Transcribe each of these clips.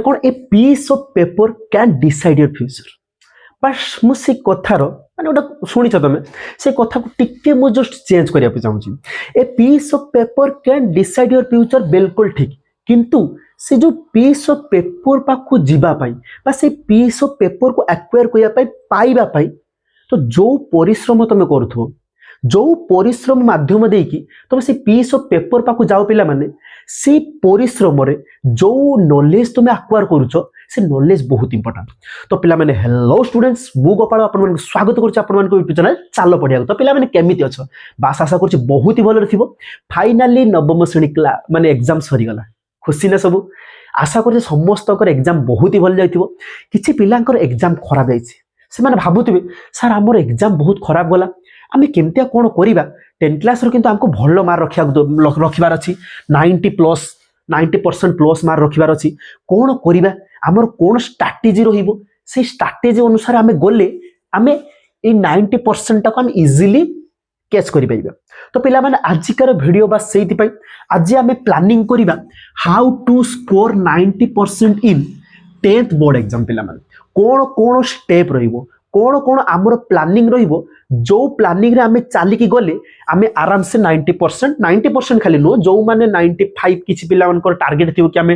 कौन a piece of paper can decide your future बस मुझे कथार माने गोटे शुणी तुम से कथा को टिके मु जस्ट चेंज करने चाहूँगी a piece of paper can decide your future बिल्कुल ठीक किंतु से जो पीस ऑफ पेपर पाखु जीवाई से पीस ऑफ पेपर को एक्वायर करने पाइबा तो जो परिश्रम तुम करूथ जो परिश्रम माध्यम देकी तुम से पीस ऑफ पेपर पाखु जाओ पिला माने से परिश्रम रे जो नॉलेज तुम एक्वायर करूछ से नॉलेज बहुत इंपोर्टेंट। तो पिला माने हेलो स्टूडेंट्स मु गोपाल आपन मन स्वागत करूछ आपन मन को यूट्यूब चैनल चलो पढ़िया। तो पिला माने केमिति अछ बास आशा करूछ बहुत ही भलो थिबो। फाइनली नवम श्रेणी क्लास माने एग्जाम सरी गला खुशी ना सब आशा करूछ समस्त कर एग्जाम बहुत ही भल जाइथिबो। किछि पिलांकर एग्जाम खराब जाइछि से माने भाबुथिबे सर हमर एग्जाम बहुत खराब गला आमे केमतिया कोन करिबा 10 क्लास रो किंतु हमको भलो मार्क रखिबार अछि 90% प्लस मार्क रखिबार अछि कोन करिबा हमर कोन स्ट्रेटजी रहिबो से स्ट्रेटजी अनुसार आमे गले आमे ए 90% तक हम इजीली कैच करि पाइबा। तो पिला माने आजिकार वीडियो बस सेति पई आज आमे प्लानिंग करिबा how to score 90% in 10th board exam पिला माने कोन कोन स्टेप रहिबो कोन कोन हमर प्लानिंग रहिबो जो प्लानिंग रे आमे चाली की गले आमे आराम से 90% खाली नो जो माने 95 किछि पिला मन को टारगेट थिबो कि आमे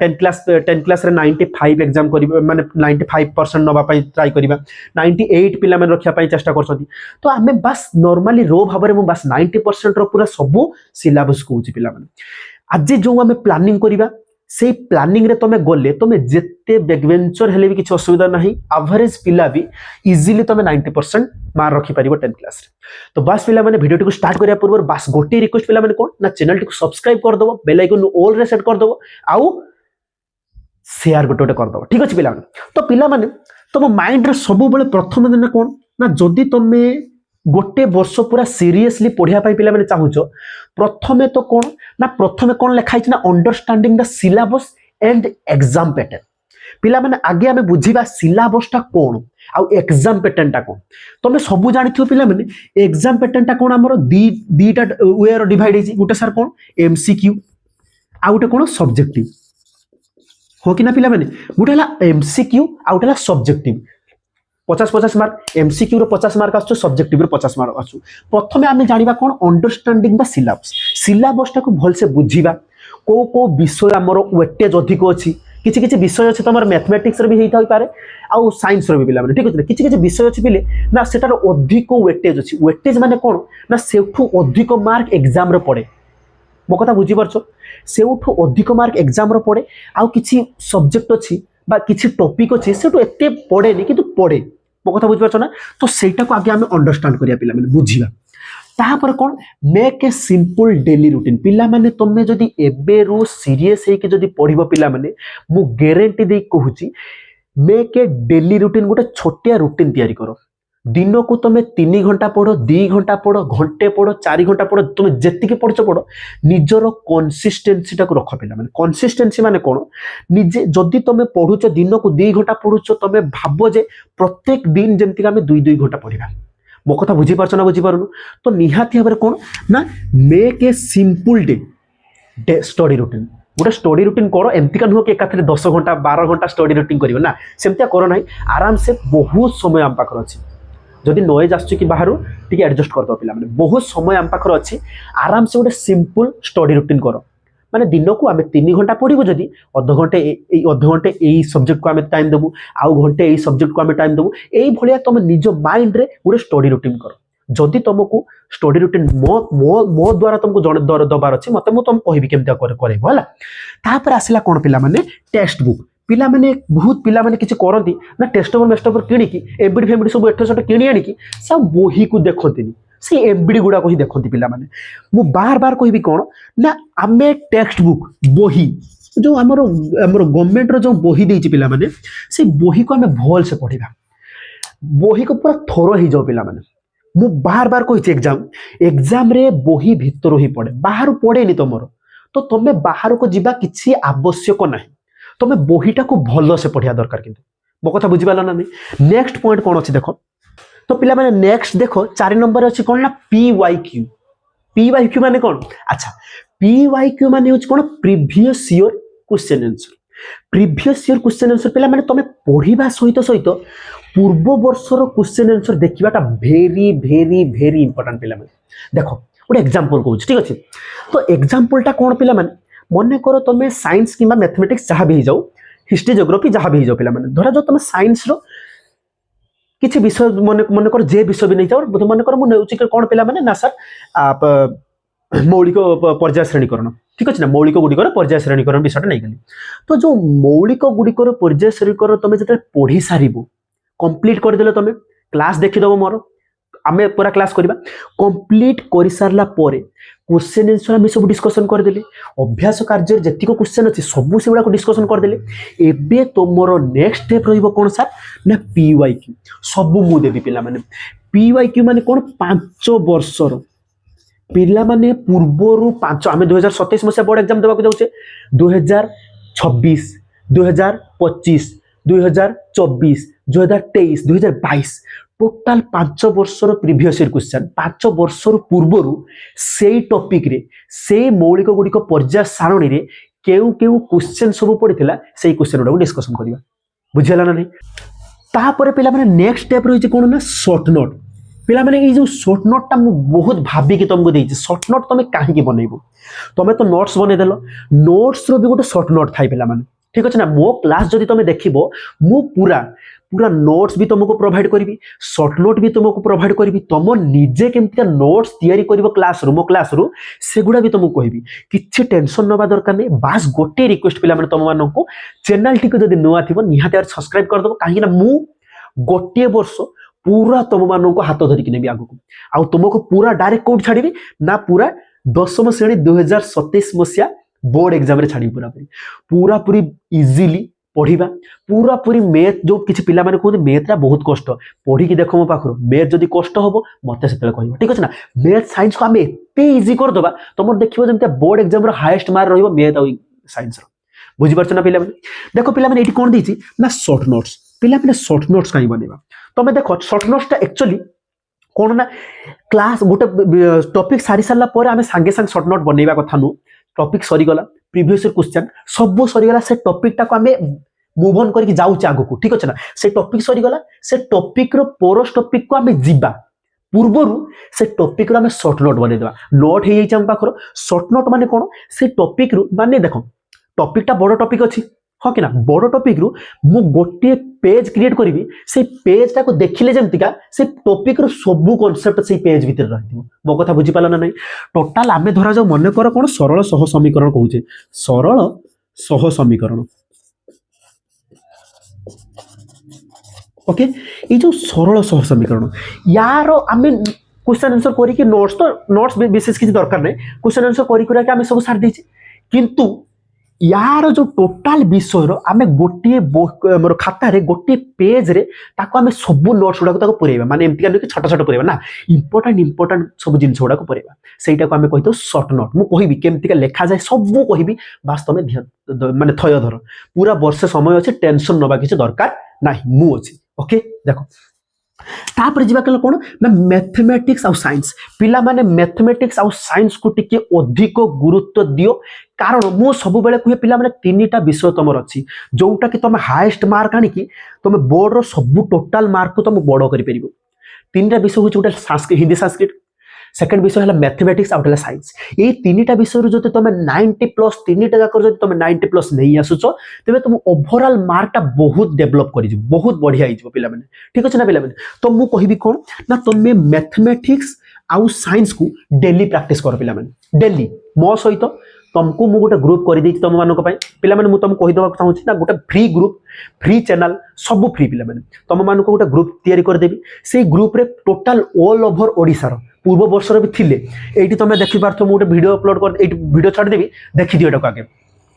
10 क्लास रे 95 एग्जाम करिबा माने 95% नबा पई ट्राई करिबा 98 पिला मन रखिया पई चेष्टा करछथि। तो आमे बस नॉर्मली रो भाबरे मु बस 90% रो पूरा सब सिलेबस कहूची पिला मन आज जो आमे प्लानिंग करिबा से प्लानिंग रे तमे गले तमे जेते बैकवेंचर हेले भी किछि असुविधा नाही एवरेज पिला भी इजीली तमे 90% मार रखि परिबो 10 क्लास रे। तो बस पिला माने वीडियो को स्टार्ट करिया पूर्व बस गोटे रिक्वेस्ट पिला माने कोन ना चैनल को सब्सक्राइब कर दबो बेल आइकन ऑल रे सेट कर दबो आउ शेयर गोटे कर दबो ठीक अछि पिला माने। तो पिला माने तम माइंड रे सब बेले प्रथम दिन कोन ना जदी तमे गोटे वर्ष पूरा सीरियसली पढ़िया पाई पिला माने चाहुचो प्रथमे तो कोन ना प्रथमे कोन लिखाइ ना understanding the syllabus and exam pattern पिला माने आगे हमें बुझीबा सिलेबस टा कोन आ एग्जाम पैटर्न टा कोन तमे सब जानिथियो पिला माने एग्जाम पैटर्न टा कोन हमरो दीटा वे रो डिवाइड हेछि गोटे सर कोन एमसीक्यू आ गोटे कोन सब्जेक्टिव हो कि ना पिला माने गोटे हला एमसीक्यू आ गोटे हला सब्जेक्टिव 50-50 मार्क एमसीक्यू रो 50 मार्क आछो सब्जेक्टिव रो 50 मार्क आछो। प्रथमे आमे जानिबा कोन अंडरस्टैंडिंग द सिलेबस टा को भल से बुझीबा को विषय हमर वेटेज अधिक अछि किछि किछि विषय अछि तमर मैथमेटिक्स रे भी हेइ थाइ पारे आ साइंस रो भी पिला माने ठीक अछि किछि किछि विषय अछि पिले ना सेटार अधिक वेटेज अछि वेटेज माने कोन ना सेठू अधिक मार्क एग्जाम रे पड़े मो कथा बुझी परछो सेठू अधिक मार्क एग्जाम रे पड़े आ किछि सब्जेक्ट अछि बा किछि टॉपिक अछि सेठू एते पड़े नि किंतु पड़े मो कथा बुझी परछो ना। तो सेटा को आगे हमें अंडरस्टैंड करिया पिला माने बुझीबा तापर कोन make a simple daily routine पिला माने तमे जदी एबे रो सीरियस हे के जदी पढिबो पिला माने मु गारंटी दे कहूची मेक ए डेली रूटीन गोटे छोटिया रूटीन तैयारी करो दिन को तुम 3 घंटा पढ़ो 2 घंटा पढ़ो घंटे पढ़ो 4 घंटा पढ़ो तुम जेतिके पढ़छ पढ़ो निजर कंसिस्टेंसी टाको रख पिला माने कंसिस्टेंसी माने कोन निजे जदी तुम पढ़ुछ दिन को 2 घंटा पढ़ुछ तुम भाबो जे प्रत्येक दिन जेमति हमें 2 घंटा पढ़िबा मो कथा बुझी पारछ ना बुझी पारुनु। तो निहाती भाबरे कोन ना make a simple day study routine गोटे स्टडी रूटीन करो एमती का नुह कि एकाथरे 10 घंटा 12 घंटा स्टडी रूटीन करियो ना सेमतिया करो नाही आराम से बहुत समय आम पाखर अछि जदि नॉइज आसु कि बाहर टिके एडजस्ट कर दो पिला माने बहुत समय आम पाखर अछि आराम से गोटे सिंपल स्टडी रूटीन करो माने दिन को आमे 3 घंटा पढ़िबो जदि अध घंटे एई सब्जेक्ट को आमे टाइम देबु आउ घंटे एई सब्जेक्ट को आमे टाइम देबु एई भलिया तुम निज माइंड रे गोटे स्टडी रूटीन करो जदि तुमको स्टडी रूटीन मो द्वारा तुमको जण दबार अछि मते मु तुम कहबी केमता करबो हला। तापर आसिला कोन पिला माने टेक्स्ट बुक पिला माने बहुत पिला माने किछि करंती ना टेक्स्ट बुक मेस्ट बुक किणी की एबिडी फेबिडी सब एठो सट किणी आनी की सब बोही को देखंतीनी से एबिडी गुडा को ही देखंती पिला माने मु बार बार कहबी कोन ना आमे टेक्स्ट बुक बोही जो हमर गवर्नमेंट रो जो बोही देछि पिला माने से बोही को हमें भल से पढिबा बोही को पूरा थरो ही जाओ पिला माने मु बार बार कहिछि एग्जाम रे बोही भितर ही पड़े बाहर पड़े नि तमरो तो तमे बाहर को जिबा किछि आवश्यक नाही तमे बोहीटा को भलो से पढ़िया दरकार किंतु मो कथा बुझी पाला ना नहीं। नेक्स्ट पॉइंट कोन अछि देखो तो पिला माने नेक्स्ट देखो 4 नंबर अछि कोन ना पीवाईक्यू माने कोन अच्छा पीवाईक्यू माने होछि कोन previous year question answer previous year question answer पिला माने तमे पढ़िबा सहित सहित पूर्व वर्षर क्वेश्चन आंसर देखिबाटा भेरी भेरी भेरी इंपोर्टेंट पिला माने देखो गोटे एग्जांपल कहूँ ठीक अच्छे तो एग्जांपलटा कौन पिला माने मन कर तुम साइंस कि मैथमेटिक्स जहाँ भी जाओ हिस्ट्री जियोग्राफी जहाँ भी जाओ पिला माने धरा जो तुम साइंस रो किसी विषय मन कर जे विषय भी नहीं जाओ मन कर मुझे कौन पिला माने ना सर मौलिक पर्याय श्रेणीकरण ठीक अच्छे ना मौलिक गुड़िकर पर्याय श्रेणीकरण विषय नहीं गली तो जो मौलिक गुड़िकर पर्याय श्रेणीकरण तुम जो पढ़ी सारू कंप्लीट करदे तुम क्लास देखीदेव मोर आमे पूरा क्लास करवा कंप्लीट कर सारा क्वेश्चन आंसर आम सब डिस्कसन करदे अभ्यास कार्य जी क्वेश्चन अच्छे सब से गुड़ा डिस्कसन करदे एबे तुमर नेक्स्ट स्टेप रही कौन सर ना पीवाईक्यू सब मुझे देवी पिला माने पीवाईक्यू माने कौन 5 वर्षर पिला माने पूर्वर 5 आम 2027 मसीहा बोर्ड एग्जाम देवा जाऊे 2026 2025 2024 2023 2022 टोटाल 5 वर्षर प्रीवियस ईयर क्वेश्चन 5 वर्षर पूर्वर से टॉपिक रे से मौलिक गुड़िक पर्याय सारणी रे केउ केउ क्वेश्चन सब पड़ीला से क्वेश्चन गुड़ा डिस्कसन करवा बुझेला ना नहीं तापर पिला माने नेक्स्ट स्टेप रही कौन ना शॉर्ट नोट पिला माने ये जो शॉर्ट नोट मु बहुत भाविकी तुमको देती शॉर्ट नोट तुम कहीं बनइबो तुम तो नोट्स बनईदेल नोट्स रो भी गोटे शॉर्ट नोट थाई पिला माने ठीक अच्छे ना मो क्लास जदि तुम देखिबो मु पूरा पूरा नोट्स भी तुमको प्रोवाइड करी शॉर्ट नोट भी तुमको प्रोवाइड करी तुम निजे केमती नोट्स तैयारी कर क्लास रू मो क्लास रू सेगुड़ा भी तुमको कहबी किसी टेंशन नवा दरकार नहीं बास गोटे रिक्वेस्ट पिला माने तुम मानक चैनल टी जब नुआ थी निहाती सब्सक्राइब करदेव कहीं मु गोटे वर्ष पूरा तुम मानक हाथ धरिकी नेबी आगक आउ तुमको पूरा डायरेक्ट कौट छाड़ी ना पूरा 10वीं श्रेणी 2027 मसीहा बोर्ड एग्जाम रे छाड़ी पूरा पूरी इजिली पढ़ा पूरा पूरी मैथ जो किसी पिला माने कहते मैथ रा बहुत कष्ट पढ़ी की देख मो पाखर मैथ जदि कष्ट हम मत से कह ठीक अच्छे ना मैथ साइंस को आम एत इजी करदे तुम देखो जमी बोर्ड एग्जाम हाईएस्ट मार्क रही मैथ आ साइंस बुझीपार ना पिला देख पिला ये कौन देती ना शॉर्ट नोट्स पिला शॉर्ट नोट्स कहीं बनवा तुम देख शॉर्ट नोट्स एक्चुअली कौन ना क्लास गोटे टॉपिक सारी सारा आम सांगे सांगे शॉर्ट नोट बनवा कथा नु टॉपिक सरीगला प्रीवियस क्वेश्चन सब सरीगला से टॉपिक टाको आम मूव ऑन करके जाऊचे आगको ठीक अच्छे ना से टॉपिक सरीगला से टॉपिक रो पोरस टॉपिक को आम जीवा पूर्वर से टॉपिक रो आम शॉर्ट नोट बनईदेवा नोट हो जाए पाखर शॉर्ट नोट माने कौन से टॉपिक रू माने देख टॉपिकटा बड़ टॉपिक अच्छी हाँ कि ना बड़ टॉपिक रू मु गोटे पेज क्रिएट करी से पेज टाको देखिले जमतिका से टॉपिक रो सब कांसेप्ट से पेज भीतर रहथिबो मो कथा बुझी पाला ना नहीं टोटाल आमे धरा जाऊ मन कर कोन सरल सह समीकरण कहूचे सरल सह समीकरण ओके ये जो सरल सह समीकरण यार आमे क्वेश्चन आंसर करी कि नोट्स तो नोट्स विशेष किसी दरकार नहीं क्वेश्चन आंसर करी करा के आमे सब सार देछि किंतु यार जो टोटाल विषय आमे गोटे मोर खाता रे गोटे पेज रे ताको आमे सब नोट्स गुडा ताको पुरेबा माने एमतिका न कि छोटा छोटा पुरेबा ना इंपोर्टेंट सब जिंस गुडा को पुरेबा सेटा को आमे कहितो शॉर्ट नोट मु कहिबी केमतिका लेखा जाय सब कहिबी वास्तव में ध्यान माने थय धर पूरा वर्ष समय अछि टेंशन नबा किछ दरकार नाही मु अछि ओके देखो तापर जीवा कल कोन ना मैथमेटिक्स और साइंस पिला माने मैथमेटिक्स और साइंस को टिके अधिक गुरुत्व दियो कारण मु सब बेले कहे पिला माने तीनटा विषय तमर अछि जोटा कि तुम हाईएस्ट मार्क आनी कि तुम बोर्ड रो सब टोटल मार्क को तुम बड़ करि परिबो तीनटा विषय होछि गोटे संस्कृत हिंदी संस्कृत सेकंड विषय है मैथमेटिक्स आउट साइंस ये तीनटा विषय जो तुम 90+ तीनटा जाक जो तुम 90+ नहीं आसुच तेरे तुम ओवरऑल मार्कटा बहुत डेवलप कर बहुत बढ़िया हो पिला माने ठीक अच्छे ना पिला माने तो मु कहबी कौन ना तुम मैथमेटिक्स आउ साइंस को डेली प्रैक्टिस कर पिला माने डेली मो सहित तुमको मु गोटे ग्रुप कर देछि तुम मानक पई पिला माने मु तुमको कहि दबा चाहूछि ना गोटे फ्री ग्रुप फ्री चैनल सब फ्री पिला माने तुम मानक गोटे ग्रुप तैयारी कर देबी से ग्रुप रे टोटल ऑल ओवर ओडिसा रो पूर्व वर्षर भी थिले एठी तुम देखि पारथो मु गोटे वीडियो अपलोड कर एठी वीडियो छाड़ देबी देखि दियो एटा आगे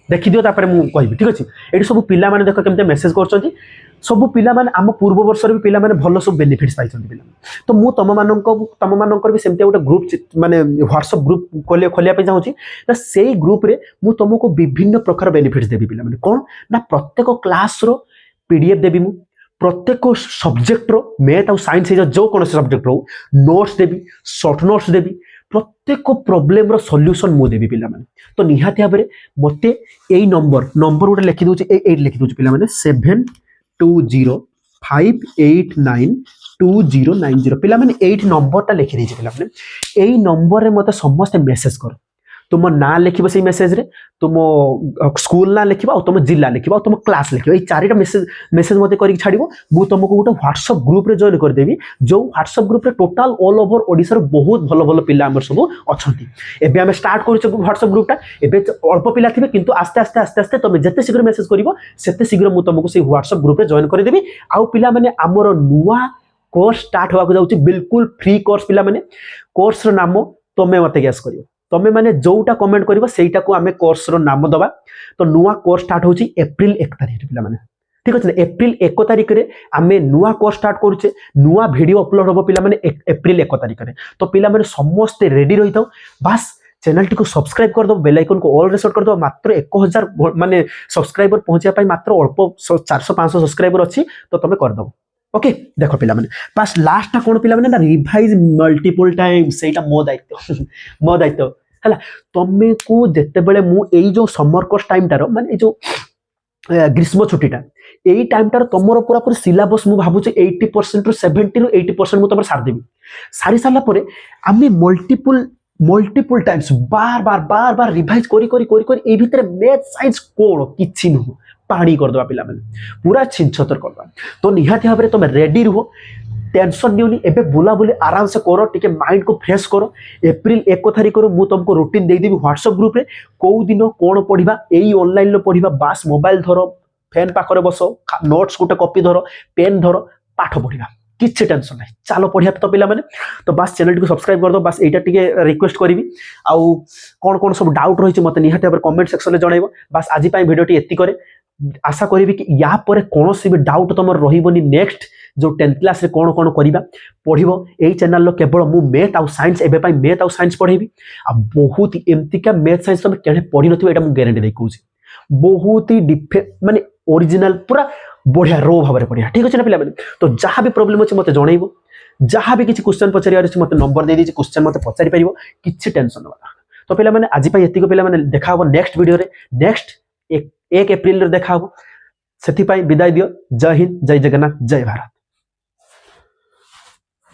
देखि दियो तापर मु कहबी ठीक अछि एठी सब पिला माने देखो केमते मेसेज करछंती सब पिला माने आम पूर्व वर्षर भी पिला माने भलो सब बेनिफिट्स पाइछंती पिला तो मु तम मानकर भी सेमते गोटे ग्रुप माने व्हाट्सएप ग्रुप खोलिया पे चाहूची ना सेही ग्रुप रे मु तुमको विभिन्न प्रकार बेनिफिट्स देबी पिला माने कोन ना प्रत्येक क्लास रो पीडीएफ देबी मु प्रत्येक सब्जेक्ट रो मैथ और साइंस जो कौन सब्जेक्ट रो नोट्स देबी शॉर्ट नोट्स देबी प्रत्येक प्रोब्लेम रो सॉल्यूशन मु देबी पिला माने तो निहाती भाबरे मते एई नंबर गोटे लिखि दउची ए लिखि दउची पिला माने 7205892090 पिला माने 8 नंबर ता लिखि देची पिला माने एई नंबर रे मते समस्त मेसेज कर तुम ना लिखिबो से मेसेज रे तुम स्कूल ना लिखिबो और तुम जिला लिखिबो और तुम क्लास लिखिबो ए चारिटा मेसेज मते करी छाड़िबो मु तुमको गोटे व्हाट्सएप ग्रुप रे जॉइन कर देबी जो व्हाट्सएप ग्रुप रे टोटल ऑल ओवर ओडिसा रे बहुत भलो भलो पिला हमर सब अछंती एबे हम स्टार्ट करू व्हाट्सएप ग्रुप टा एबे अल्प पिला थिबे किंतु आस्ते आस्ते आस्ते आस्ते तुम जते शीघ्र मेसेज करिवो सेते शीघ्र मु तुमको से व्हाट्सएप ग्रुप रे जॉइन कर देबी आउ पिला माने हमर नुवा कोर्स स्टार्ट होवा को जाउची बिल्कुल फ्री कोर्स पिला माने कोर्स रो नाम तमे मते गैस करियो तमे माने जोटा कमेंट करिवो सेटा को हमें कोर्स रो नाम दबा तो नुआ कोर्स स्टार्ट होची अप्रैल 1 तारिख रे पिला माने ठीक अछि अप्रैल 1 तारिख रे हमें नुआ कोर्स स्टार्ट करूचे नुआ वीडियो अपलोड होबो पिला माने अप्रैल 1 तारिख रे तो पिला माने समस्त रेडी रहितो बस चैनल टी को सब्सक्राइब कर दो बेल आइकन को ऑल रे सेट कर दो मात्र 1000 माने सब्सक्राइबर पहुंचिया पई मात्र अल्प 400 500 सब्सक्राइबर अछि तो तमे कर दो ओके देखो पिला माने बस लास्ट कोन पिला माने ना रिवाइज मल्टीपल टाइम सेटा मो दायित्व हला तमे को जते बेले मु एई जो समर कोर्स टाइम टारो माने ए जो ग्रीष्म छुट्टीटा एई टाइम टारो तमरो पूरा पूरा सिलेबस मु भाबु जे 80% रु 70 रु 80% मु तमर सार देबी सारी साला परे आमे मल्टीपल टाइम्स बार रिवाइज करी ए भितरे मैथ साइंस कोन किछि न पानी कर दवा पिला माने पूरा छिनछतर कर दवा तो निहाती भाबरे तमे रेडी रहो टेंशन नियोनी एबे बुला बुली आराम से करो टिके माइंड को फ्रेश करो अप्रैल 1 तारिख रो मु तुमको रूटीन दे देबी व्हाट्सएप ग्रुप रे को दिन कोन पढिबा एई ऑनलाइन लो पढिबा बास मोबाइल धरो फैन पाखरे बसो नोट्स गुटे कॉपी धरो पेन धरो पाठ पढिबा किछि टेंशन नाही चलो पढिया तो पिला माने तो बस चैनल को सब्सक्राइब कर दो बस एटा टिके रिक्वेस्ट करबी आउ कोन सब डाउट रहिछि मते निहाते पर कमेंट सेक्शन में जणाइबो बस आज पई वीडियो टी एति करे आशा करी कि या पर कौन सी भी डाउट तुम रही नेक्स्ट जो 10th क्लास रे कौन कौन करिबा पढ़िबो एई चैनल लो केवल मु मैथ आउ साइंस एबे पई मैथ आउ साइंस पढ़ेबी आ बहुत एमती का मैथ साइंस तुम केने पढ़ी नथिबो एटा मु गारंटी दे कहूची बहुत ही माने ओरिजिनल पूरा बढ़िया रो भाबरे पढ़िया ठीक अछि ना पिला माने तो जहां भी प्रॉब्लम अछि मते जणाइबो जहां भी किछि क्वेश्चन पचारियार अछि मते नंबर दे दीछि क्वेश्चन मते पचारि परिबो किछि टेंशन न तो पिला माने आज पई एतिको पिला माने देखा हो नेक्स्ट वीडियो रे नेक्स्ट 1 अप्रैल रे देखा हो सेति पई विदाई दियो जय हिंद जय जगन्नाथ जय भारत।